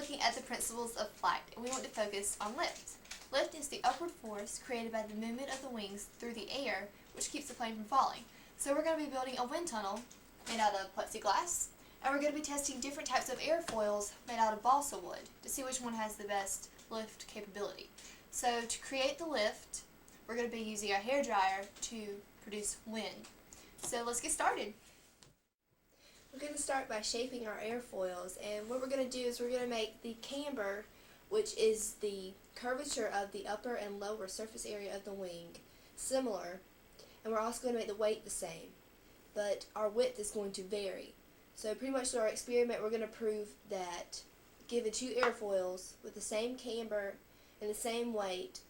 looking at the principles of flight, and we want to focus on lift. Lift is the upward force created by the movement of the wings through the air, which keeps the plane from falling. So we're going to be building a wind tunnel made out of plexiglass, and we're going to be testing different types of airfoils made out of balsa wood to see which one has the best lift capability. So to create the lift, we're going to be using our hairdryer to produce wind. So let's get started. We're going to start by shaping our airfoils, and what we're going to do is we're going to make the camber, which is the curvature of the upper and lower surface area of the wing, similar, and we're also going to make the weight the same, but our width is going to vary. So pretty much through our experiment we're going to prove that given two airfoils with the same camber and the same weight,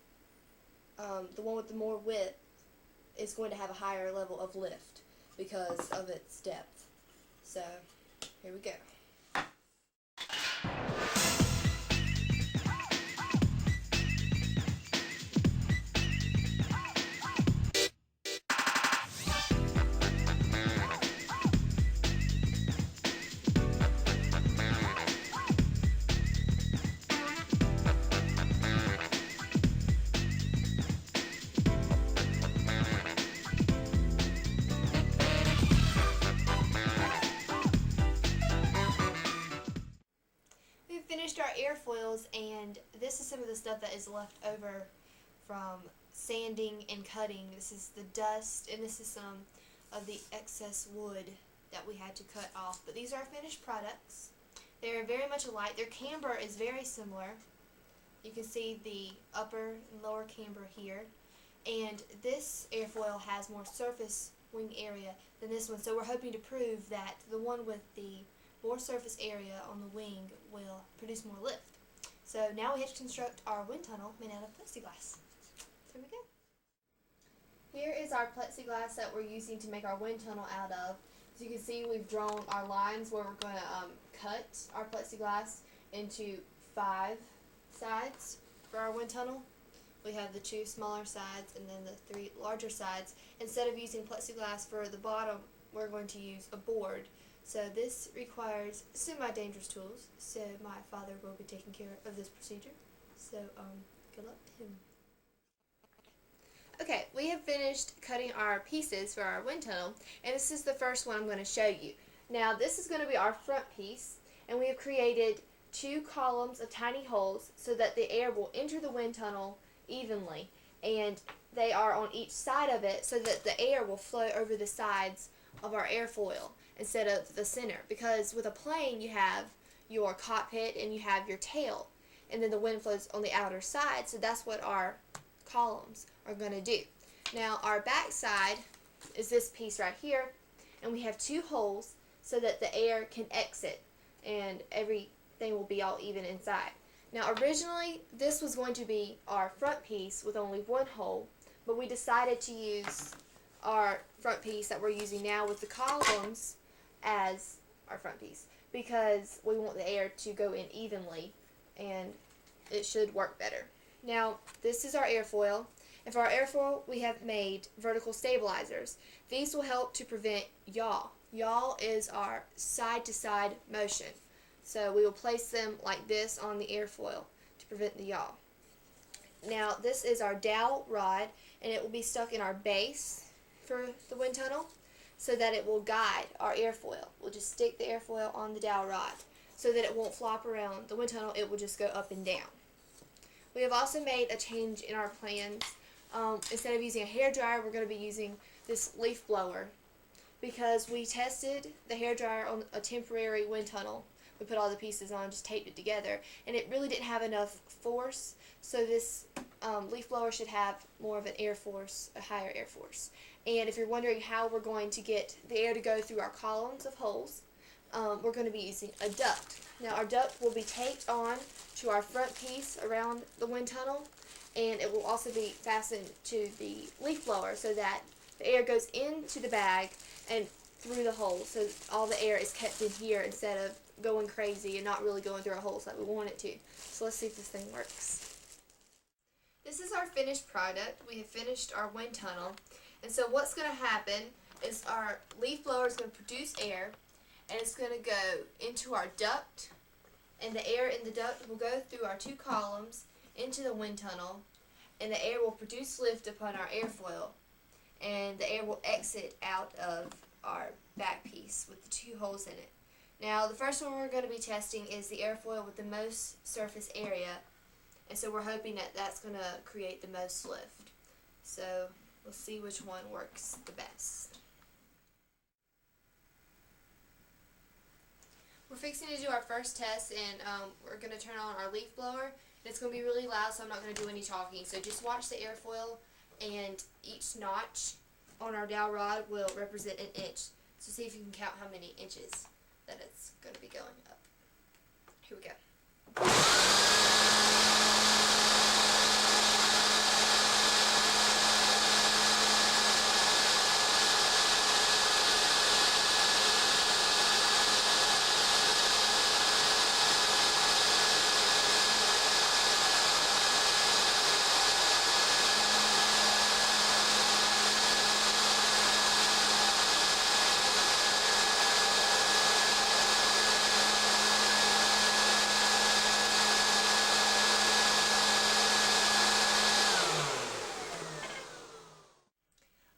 the one with the more width is going to have a higher level of lift because of its depth. So, here we go. Finished our airfoils, and this is some of the stuff that is left over from sanding and cutting. This is the dust, and this is some of the excess wood that we had to cut off. But these are finished products. They're very much alike. Their camber is very similar. You can see the upper and lower camber here. And this airfoil has more surface wing area than this one. So we're hoping to prove that the one with the more surface area on the wing will produce more lift. So now we have to construct our wind tunnel made out of plexiglass. Here we go. Here is our plexiglass that we're using to make our wind tunnel out of. As you can see, we've drawn our lines where we're going to cut our plexiglass into 5 sides for our wind tunnel. We have the 2 smaller sides and then the 3 larger sides. Instead of using plexiglass for the bottom, we're going to use a board. So this requires semi-dangerous tools, so my father will be taking care of this procedure. So good luck to him. Okay, we have finished cutting our pieces for our wind tunnel, and this is the first one I'm going to show you. Now this is going to be our front piece, and we have created 2 columns of tiny holes so that the air will enter the wind tunnel evenly, and they are on each side of it so that the air will flow over the sides of our airfoil instead of the center, because with a plane you have your cockpit and you have your tail, and then the wind flows on the outer side, so that's what our columns are going to do. Now our back side is this piece right here, and we have 2 holes so that the air can exit and everything will be all even inside. Now originally this was going to be our front piece with only 1 hole, but we decided to use our front piece that we're using now with the columns as our front piece because we want the air to go in evenly and it should work better. Now this is our airfoil, and for our airfoil we have made vertical stabilizers. These will help to prevent yaw. Yaw is our side to side motion, so we will place them like this on the airfoil to prevent the yaw. Now this is our dowel rod, and it will be stuck in our base for the wind tunnel so that it will guide our airfoil. We'll just stick the airfoil on the dowel rod so that it won't flop around the wind tunnel, it will just go up and down. We have also made a change in our plans. Instead of using a hairdryer, we're going to be using this leaf blower because we tested the hairdryer on a temporary wind tunnel. We put all the pieces on, just taped it together, and it really didn't have enough force, so this leaf blower should have more of an air force, a higher air force. And if you're wondering how we're going to get the air to go through our columns of holes, we're going to be using a duct. Now our duct will be taped on to our front piece around the wind tunnel, and it will also be fastened to the leaf blower so that the air goes into the bag and through the hole, so all the air is kept in here instead of going crazy and not really going through our holes like we want it to. So let's see if this thing works. This is our finished product. We have finished our wind tunnel, and so what's going to happen is our leaf blower is going to produce air, and it's going to go into our duct, and the air in the duct will go through our two columns into the wind tunnel, and the air will produce lift upon our airfoil, and the air will exit out of our back piece with the two holes in it. Now, the first one we're going to be testing is the airfoil with the most surface area, and so we're hoping that that's going to create the most lift. So we'll see which one works the best. We're fixing to do our first test, and we're going to turn on our leaf blower. It's going to be really loud, so I'm not going to do any talking. So just watch the airfoil, and each notch on our dowel rod will represent an inch. So see if you can count how many inches that it's going to be going up. Here we go.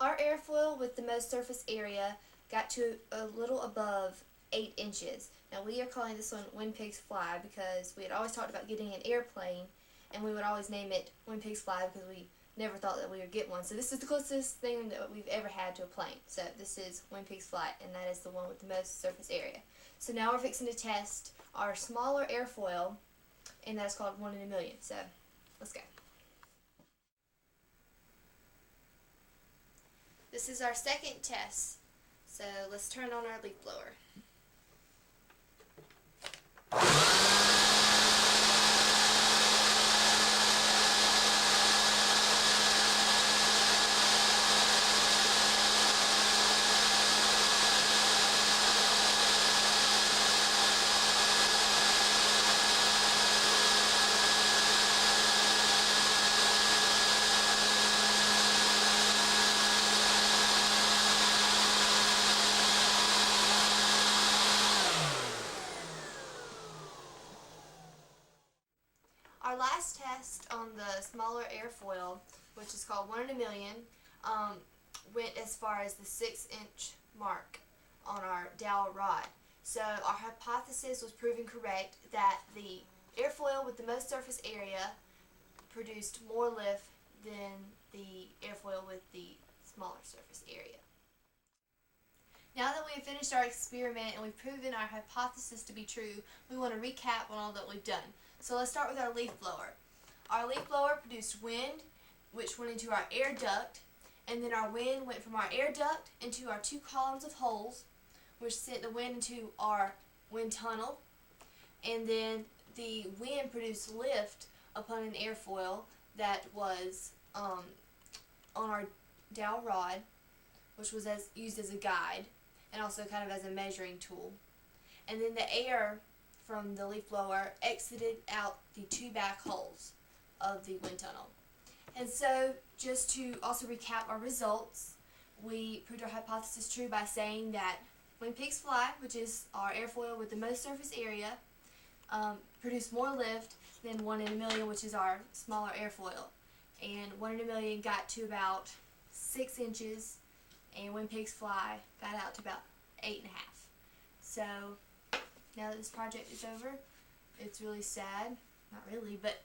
Our airfoil with the most surface area got to a little above 8 inches. Now we are calling this one When Pigs Fly because we had always talked about getting an airplane, and we would always name it When Pigs Fly because we never thought that we would get one. So this is the closest thing that we've ever had to a plane. So this is When Pigs Fly, and that is the one with the most surface area. So now we're fixing to test our smaller airfoil, and that's called 1 in a million. So let's go. This is our second test, so let's turn on our leaf blower. Our last test on the smaller airfoil, which is called 1 in a million, went as far as the 6-inch mark on our dowel rod. So our hypothesis was proven correct that the airfoil with the most surface area produced more lift than the airfoil with the smaller surface area. Now that we have finished our experiment and we've proven our hypothesis to be true, we want to recap on all that we've done. So let's start with our leaf blower. Our leaf blower produced wind, which went into our air duct, and then our wind went from our air duct into our two columns of holes, which sent the wind into our wind tunnel, and then the wind produced lift upon an airfoil that was on our dowel rod, which was used as a guide and also kind of as a measuring tool. And then the air from the leaf blower exited out the two back holes of the wind tunnel. And so, just to also recap our results, we proved our hypothesis true by saying that When Pigs Fly, which is our airfoil with the most surface area, produced more lift than 1 in a million, which is our smaller airfoil. And 1 in a million got to about 6 inches, and When Pigs Fly got out to about 8.5. So now that this project is over, it's really sad. Not really, but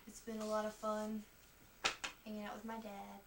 it's been a lot of fun hanging out with my dad.